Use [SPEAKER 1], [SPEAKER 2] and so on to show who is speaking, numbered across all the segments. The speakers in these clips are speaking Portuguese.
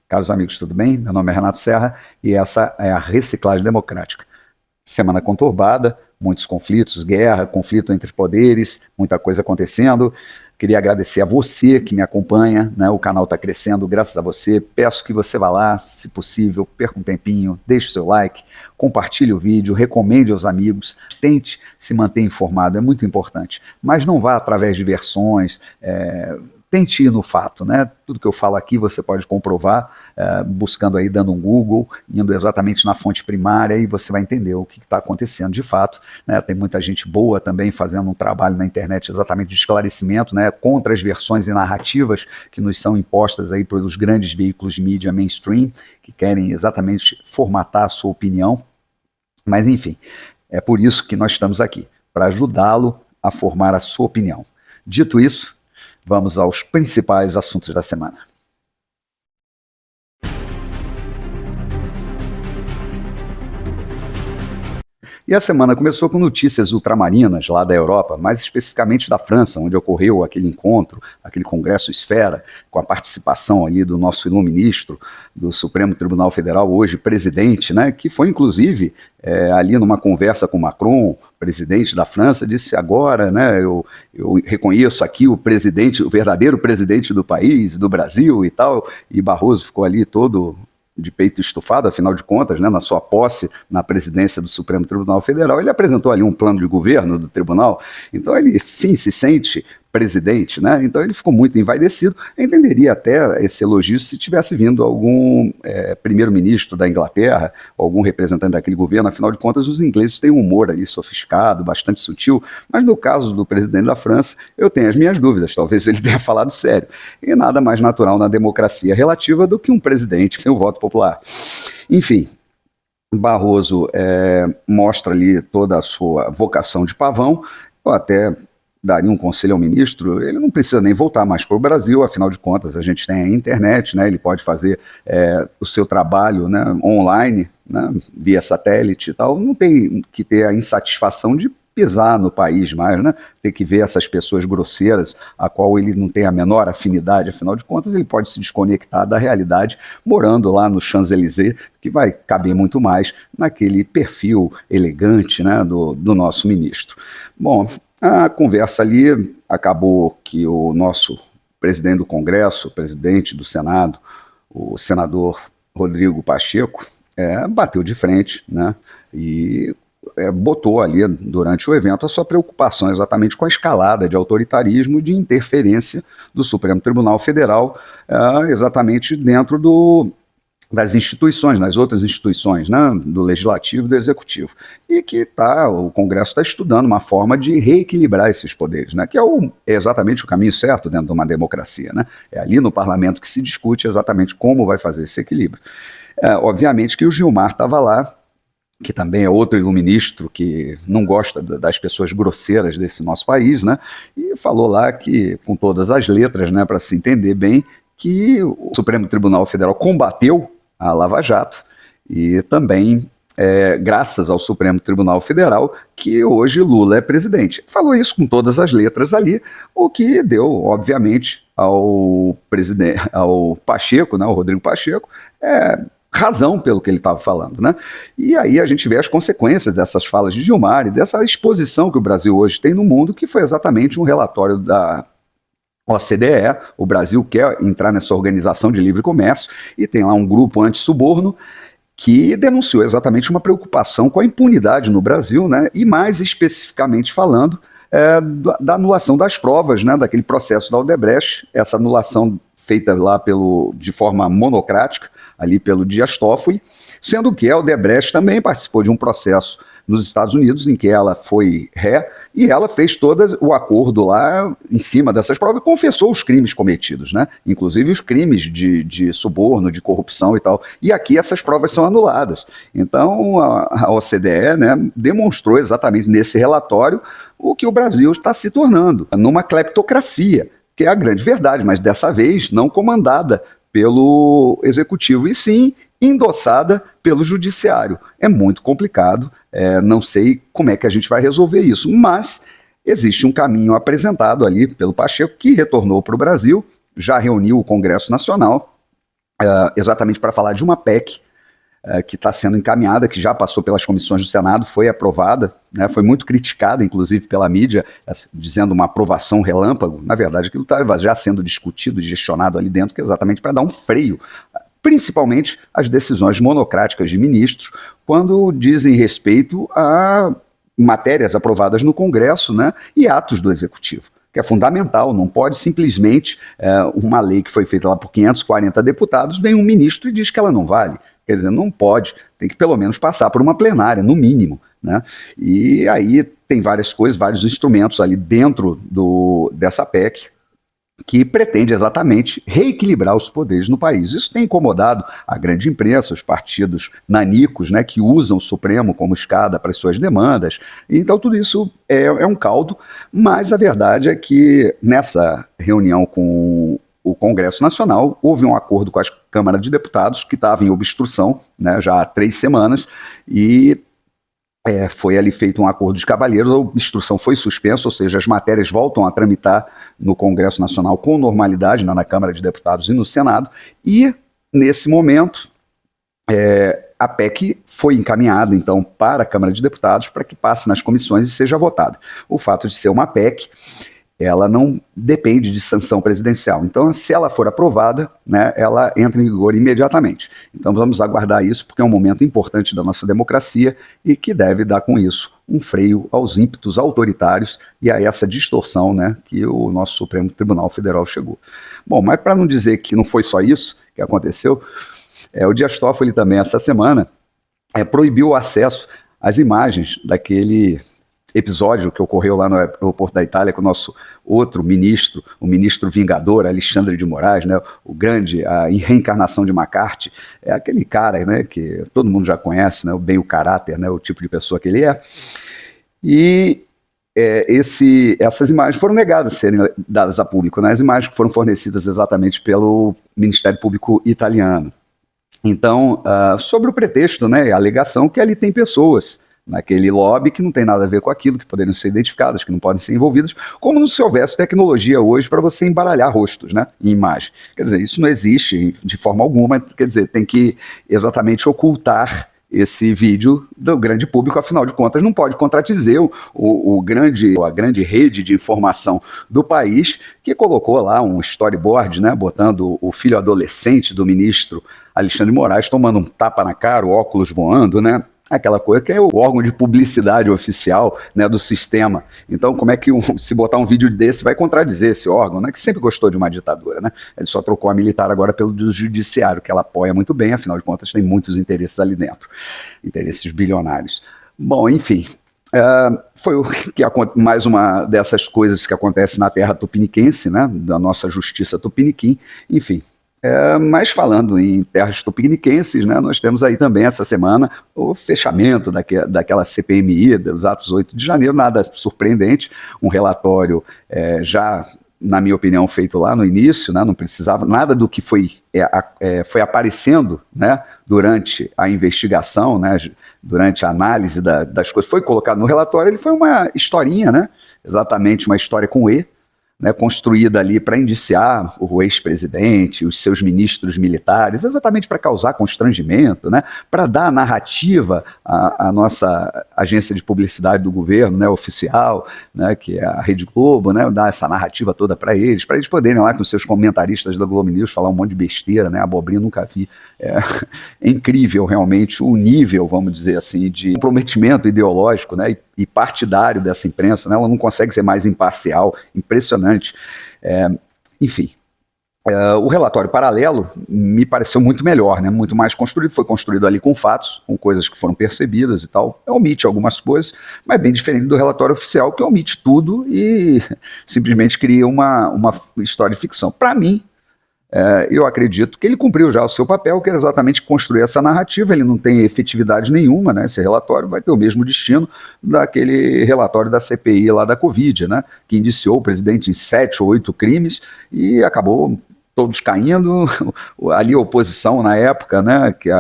[SPEAKER 1] Caros amigos, tudo bem? Meu nome é Renato Serra e essa é a Reciclagem Democrática. Semana conturbada, muitos conflitos, guerra, conflito entre poderes, muita coisa acontecendo. Queria agradecer a você que me acompanha, né? O canal está crescendo graças a você. Peço que você vá lá, se possível, perca um tempinho, deixe o seu like, compartilhe o vídeo, recomende aos amigos, tente se manter informado, é muito importante. Mas não vá através de versões, tente ir no fato, né? Tudo que eu falo aqui você pode comprovar, buscando aí, dando um Google, indo exatamente na fonte primária e você vai entender o que está acontecendo de fato, né? Tem muita gente boa também fazendo um trabalho na internet exatamente de esclarecimento, né? Contra as versões e narrativas que nos são impostas aí pelos grandes veículos de mídia mainstream, que querem exatamente formatar a sua opinião. Mas enfim, é por isso que nós estamos aqui, para ajudá-lo a formar a sua opinião. Dito isso, vamos aos principais assuntos da semana. E a semana começou com notícias ultramarinas lá da Europa, mais especificamente da França, onde ocorreu aquele encontro, aquele congresso esfera, com a participação ali do nosso iluministro do Supremo Tribunal Federal, hoje presidente, né, que foi inclusive ali numa conversa com Macron, presidente da França, disse agora, né, eu reconheço aqui o presidente, o verdadeiro presidente do país, do Brasil e tal, e Barroso ficou ali todo de peito estufado, afinal de contas, né, na sua posse na presidência do Supremo Tribunal Federal, ele apresentou ali um plano de governo do tribunal, então ele sim se sente presidente, né? Então ele ficou muito envaidecido. Eu entenderia até esse elogio se tivesse vindo algum primeiro-ministro da Inglaterra, algum representante daquele governo, afinal de contas os ingleses têm um humor ali sofisticado, bastante sutil, mas no caso do presidente da França, eu tenho as minhas dúvidas, talvez ele tenha falado sério, e nada mais natural na democracia relativa do que um presidente sem o voto popular. Enfim, Barroso mostra ali toda a sua vocação de pavão, ou até daria um conselho ao ministro, ele não precisa nem voltar mais para o Brasil, afinal de contas a gente tem a internet, né, ele pode fazer o seu trabalho, né, online, né, via satélite e tal, não tem que ter a insatisfação de pisar no país mais, né, ter que ver essas pessoas grosseiras, a qual ele não tem a menor afinidade, afinal de contas ele pode se desconectar da realidade, morando lá no Champs-Élysées, que vai caber muito mais naquele perfil elegante, né, do nosso ministro. Bom, a conversa ali acabou que o nosso presidente do Congresso, presidente do Senado, o senador Rodrigo Pacheco, bateu de frente, né, e botou ali durante o evento a sua preocupação exatamente com a escalada de autoritarismo e de interferência do Supremo Tribunal Federal exatamente dentro das instituições, nas outras instituições, né, do Legislativo e do Executivo. E que o Congresso está estudando uma forma de reequilibrar esses poderes, né, que é exatamente o caminho certo dentro de uma democracia. Né? É ali no parlamento que se discute exatamente como vai fazer esse equilíbrio. Obviamente que o Gilmar estava lá, que também é outro iluministro que não gosta das pessoas grosseiras desse nosso país, né, e falou lá que, com todas as letras, né, para se entender bem, que o Supremo Tribunal Federal combateu a Lava Jato e também, graças ao Supremo Tribunal Federal, que hoje Lula é presidente. Falou isso com todas as letras ali, o que deu, obviamente, ao Pacheco, né, ao Rodrigo Pacheco, razão pelo que ele estava falando, né? E aí a gente vê as consequências dessas falas de Gilmar e dessa exposição que o Brasil hoje tem no mundo, que foi exatamente um relatório da OCDE. O Brasil quer entrar nessa organização de livre comércio e tem lá um grupo anti-suborno que denunciou exatamente uma preocupação com a impunidade no Brasil, né? E mais especificamente falando da anulação das provas, né? Daquele processo da Odebrecht, essa anulação feita lá de forma monocrática, ali pelo Dias Toffoli, sendo que a Odebrecht também participou de um processo nos Estados Unidos, em que ela foi ré, e ela fez todo o acordo lá em cima dessas provas e confessou os crimes cometidos, né? Inclusive os crimes de suborno, de corrupção e tal. E aqui essas provas são anuladas. Então a OCDE, né, demonstrou exatamente nesse relatório o que o Brasil está se tornando, numa cleptocracia, que é a grande verdade, mas dessa vez não comandada pelo Executivo, e sim endossada pelo Judiciário. É muito complicado, não sei como é que a gente vai resolver isso, mas existe um caminho apresentado ali pelo Pacheco, que retornou para o Brasil, já reuniu o Congresso Nacional exatamente para falar de uma PEC que está sendo encaminhada, que já passou pelas comissões do Senado, foi aprovada, né, foi muito criticada, inclusive, pela mídia, dizendo uma aprovação relâmpago. Na verdade, aquilo estava já sendo discutido e gestionado ali dentro, que é exatamente para dar um freio, principalmente às decisões monocráticas de ministros, quando dizem respeito a matérias aprovadas no Congresso, né, e atos do Executivo, que é fundamental. Não pode simplesmente uma lei que foi feita lá por 540 deputados, vem um ministro e diz que ela não vale. Quer dizer, não pode, tem que pelo menos passar por uma plenária, no mínimo, né? E aí tem várias coisas, vários instrumentos ali dentro dessa PEC que pretende exatamente reequilibrar os poderes no país. Isso tem incomodado a grande imprensa, os partidos nanicos, né, que usam o Supremo como escada para as suas demandas. Então tudo isso é um caldo, mas a verdade é que nessa reunião com o Congresso Nacional, houve um acordo com a Câmara de Deputados, que estava em obstrução, né, já há 3 semanas, e foi ali feito um acordo de cavalheiros, a obstrução foi suspensa, ou seja, as matérias voltam a tramitar no Congresso Nacional com normalidade, na Câmara de Deputados e no Senado, e nesse momento a PEC foi encaminhada, então, para a Câmara de Deputados para que passe nas comissões e seja votada. O fato de ser uma PEC, ela não depende de sanção presidencial. Então, se ela for aprovada, né, ela entra em vigor imediatamente. Então, vamos aguardar isso, porque é um momento importante da nossa democracia e que deve dar com isso um freio aos ímpetos autoritários e a essa distorção, né, que o nosso Supremo Tribunal Federal chegou. Bom, mas para não dizer que não foi só isso que aconteceu, o Dias Toffoli também, essa semana, proibiu o acesso às imagens daquele episódio que ocorreu lá no aeroporto da Itália com o nosso outro ministro, o ministro vingador, Alexandre de Moraes, né, a reencarnação de McCarthy, é aquele cara, né, que todo mundo já conhece, né, bem o caráter, né, o tipo de pessoa que ele é. E essas imagens foram negadas a serem dadas a público, né, as imagens que foram fornecidas exatamente pelo Ministério Público italiano. Então, sobre o pretexto, né, a alegação que ali tem pessoas naquele lobby que não tem nada a ver com aquilo, que poderiam ser identificadas, que não podem ser envolvidas, como não se houvesse tecnologia hoje para você embaralhar rostos, né, em imagem. Quer dizer, isso não existe de forma alguma, quer dizer, tem que exatamente ocultar esse vídeo do grande público, afinal de contas não pode contradizer a grande rede de informação do país, que colocou lá um storyboard, né, botando o filho adolescente do ministro Alexandre de Moraes tomando um tapa na cara, o óculos voando, né, aquela coisa que é o órgão de publicidade oficial, né, do sistema. Então, como é que se botar um vídeo desse vai contradizer esse órgão, né, que sempre gostou de uma ditadura, né? Ele só trocou a militar agora pelo do judiciário, que ela apoia muito bem, afinal de contas tem muitos interesses ali dentro, interesses bilionários. Bom, enfim, foi mais uma dessas coisas que acontece na terra tupiniquense, né, da nossa justiça tupiniquim, enfim. Mas falando em terras tupiniquenses, né, nós temos aí também essa semana o fechamento daquela CPMI, dos atos 8 de janeiro, nada surpreendente, um relatório já, na minha opinião, feito lá no início, né, não precisava, nada do que foi aparecendo, né, durante a investigação, né, durante a análise das coisas, foi colocado no relatório. Ele foi uma historinha, né, exatamente uma história com E, né, construída ali para indiciar o ex-presidente, os seus ministros militares, exatamente para causar constrangimento, né, para dar a narrativa à nossa agência de publicidade do governo, né, oficial, né, que é a Rede Globo, né, dar essa narrativa toda para eles poderem lá com seus comentaristas da Globo News falar um monte de besteira, né, abobrinha nunca vi. É incrível realmente o nível, vamos dizer assim, de comprometimento ideológico, né, e partidário dessa imprensa, né, ela não consegue ser mais imparcial, impressionante. Enfim, o relatório paralelo me pareceu muito melhor, né, muito mais construído, foi construído ali com fatos, com coisas que foram percebidas e tal, omite algumas coisas, mas bem diferente do relatório oficial, que omite tudo e simplesmente cria uma história de ficção. Para mim, eu acredito que ele cumpriu já o seu papel, que era exatamente construir essa narrativa. Ele não tem efetividade nenhuma, né? Esse relatório vai ter o mesmo destino daquele relatório da CPI lá da Covid, né? Que indiciou o presidente em 7 ou 8 crimes e acabou todos caindo. Ali a oposição na época, né? Que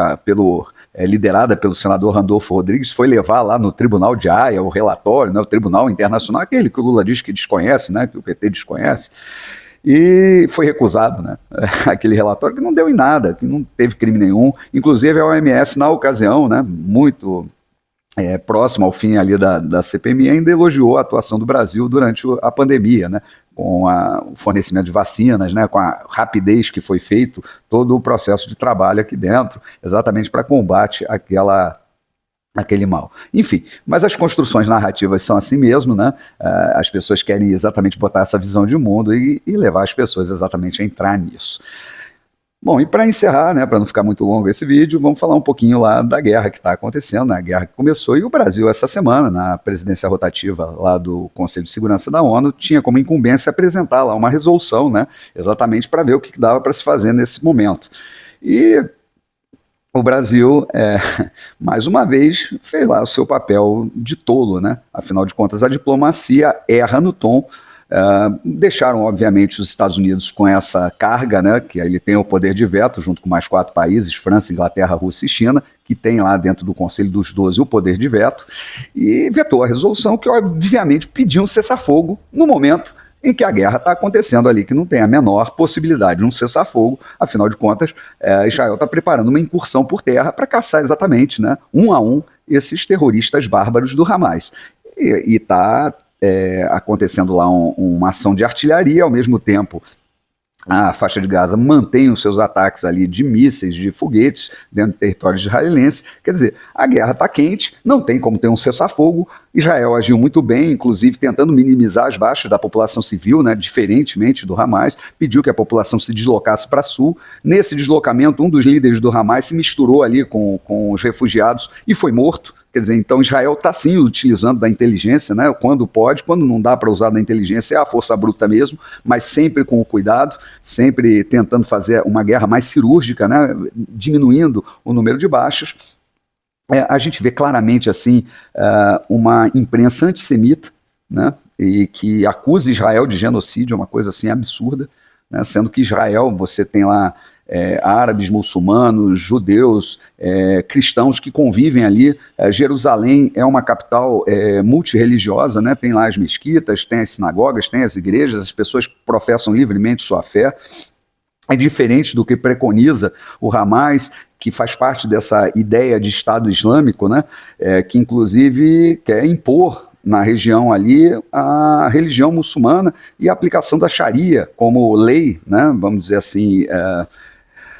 [SPEAKER 1] liderada pelo senador Randolfo Rodrigues, foi levar lá no Tribunal de Haia o relatório, né? O Tribunal Internacional, aquele que o Lula diz que desconhece, né? Que o PT desconhece. E foi recusado, né? Aquele relatório que não deu em nada, que não teve crime nenhum. Inclusive a OMS, na ocasião, né, muito próximo ao fim ali da CPMI, ainda elogiou a atuação do Brasil durante a pandemia, né? Com o fornecimento de vacinas, né, com a rapidez que foi feito todo o processo de trabalho aqui dentro, exatamente para combate aquele mal. Enfim, mas as construções narrativas são assim mesmo, né? As pessoas querem exatamente botar essa visão de mundo e levar as pessoas exatamente a entrar nisso. Bom, e para encerrar, né, para não ficar muito longo esse vídeo, vamos falar um pouquinho lá da guerra que está acontecendo, né, a guerra que começou, e o Brasil essa semana, na presidência rotativa lá do Conselho de Segurança da ONU, tinha como incumbência apresentar lá uma resolução, né, exatamente para ver o que dava para se fazer nesse momento. E o Brasil, mais uma vez, fez lá o seu papel de tolo, né, afinal de contas a diplomacia erra no tom. Deixaram, obviamente, os Estados Unidos com essa carga, né, que ele tem o poder de veto, junto com mais 4 países, França, Inglaterra, Rússia e China, que tem lá dentro do Conselho dos 12 o poder de veto, e vetou a resolução que, obviamente, pediu um cessar-fogo no momento em que a guerra está acontecendo ali, que não tem a menor possibilidade de um cessar-fogo. Afinal de contas, Israel está preparando uma incursão por terra para caçar exatamente, né, um a um, esses terroristas bárbaros do Hamas. E está acontecendo lá uma ação de artilharia, ao mesmo tempo a faixa de Gaza mantém os seus ataques ali de mísseis, de foguetes dentro do território israelense. Quer dizer, a guerra está quente, não tem como ter um cessar-fogo. Israel agiu muito bem, inclusive tentando minimizar as baixas da população civil, né, diferentemente do Hamas, pediu que a população se deslocasse para sul. Nesse deslocamento, um dos líderes do Hamas se misturou ali com os refugiados e foi morto. Quer dizer, então Israel está sim utilizando da inteligência, né, quando pode, quando não dá para usar da inteligência é a força bruta mesmo, mas sempre com o cuidado, sempre tentando fazer uma guerra mais cirúrgica, né, diminuindo o número de baixas. A gente vê claramente assim uma imprensa antissemita, né, e que acusa Israel de genocídio, uma coisa assim absurda, né, sendo que Israel, você tem lá árabes, muçulmanos, judeus, cristãos que convivem ali. Jerusalém é uma capital multirreligiosa, né? Tem lá as mesquitas, tem as sinagogas, tem as igrejas, as pessoas professam livremente sua fé. É diferente do que preconiza o Hamas, que faz parte dessa ideia de Estado Islâmico, né? Que inclusive quer impor na região ali a religião muçulmana e a aplicação da Sharia como lei, né? Vamos dizer assim,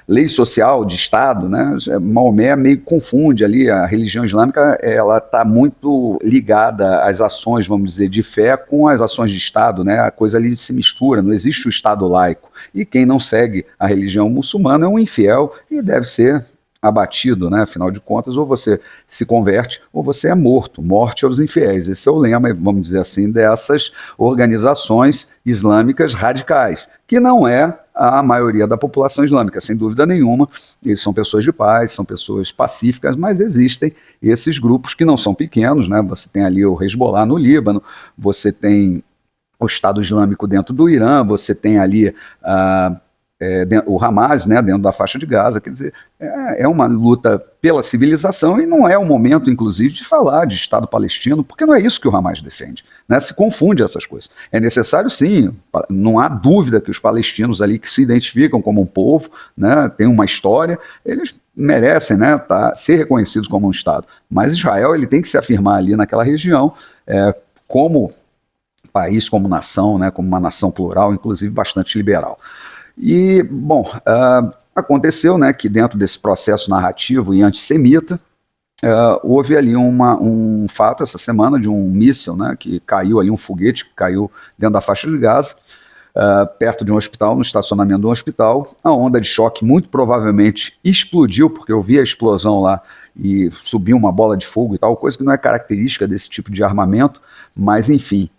[SPEAKER 1] lei social de Estado, né? Maomé meio confunde ali, a religião islâmica ela está muito ligada às ações, vamos dizer, de fé com as ações de Estado, né? A coisa ali se mistura, não existe o Estado laico, e quem não segue a religião muçulmana é um infiel e deve ser abatido, né? Afinal de contas, ou você se converte ou você é morto, morte aos infiéis. Esse é o lema, vamos dizer assim, dessas organizações islâmicas radicais, que não é a maioria da população islâmica, sem dúvida nenhuma. Eles são pessoas de paz, são pessoas pacíficas, mas existem esses grupos que não são pequenos, né? Você tem ali o Hezbollah no Líbano, você tem o Estado Islâmico dentro do Irã, você tem ali o Hamas, né, dentro da faixa de Gaza. Quer dizer, é uma luta pela civilização e não é o momento, inclusive, de falar de Estado palestino, porque não é isso que o Hamas defende, né? Se confunde essas coisas. É necessário, sim, não há dúvida que os palestinos ali que se identificam como um povo, né, têm uma história, eles merecem, né, ser reconhecidos como um Estado. Mas Israel ele tem que se afirmar ali naquela região como país, como nação, né, como uma nação plural, inclusive bastante liberal. E, bom, aconteceu, né, que dentro desse processo narrativo e antissemita, houve ali um fato essa semana de um míssil, né, que caiu ali, um foguete que caiu dentro da faixa de Gaza, perto de um hospital, no estacionamento de um hospital. A onda de choque muito provavelmente explodiu, porque eu vi a explosão lá e subiu uma bola de fogo e tal, coisa que não é característica desse tipo de armamento, mas enfim,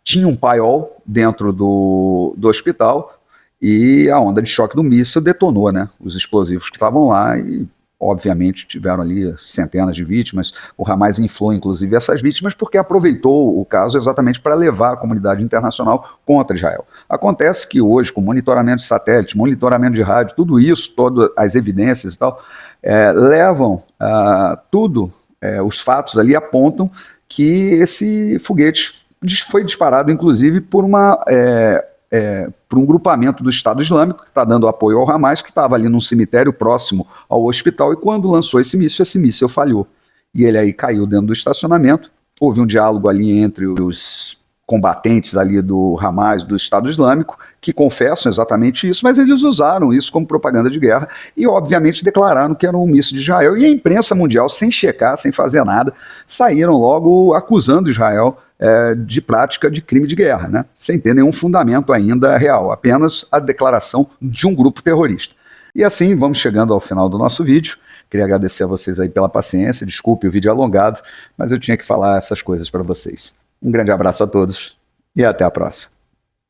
[SPEAKER 1] tinha um paiol dentro do hospital, e a onda de choque do míssil detonou, né, os explosivos que estavam lá e, obviamente, tiveram ali centenas de vítimas. O Hamas inflou, inclusive, essas vítimas porque aproveitou o caso exatamente para levar a comunidade internacional contra Israel. Acontece que hoje, com monitoramento de satélite, monitoramento de rádio, tudo isso, todas as evidências e tal, levam os fatos ali apontam que esse foguete foi disparado, inclusive, por uma por um grupamento do Estado Islâmico que está dando apoio ao Hamas, que estava ali num cemitério próximo ao hospital, e quando lançou esse míssil falhou. E ele aí caiu dentro do estacionamento. Houve um diálogo ali entre os combatentes ali do Hamas, do Estado Islâmico, que confessam exatamente isso, mas eles usaram isso como propaganda de guerra e, obviamente, declararam que era um míssil de Israel. E a imprensa mundial, sem checar, sem fazer nada, saíram logo acusando Israel de prática de crime de guerra, né? Sem ter nenhum fundamento ainda real, apenas a declaração de um grupo terrorista. E assim, vamos chegando ao final do nosso vídeo. Queria agradecer a vocês aí pela paciência, desculpe o vídeo alongado, mas eu tinha que falar essas coisas para vocês. Um grande abraço a todos e até a próxima.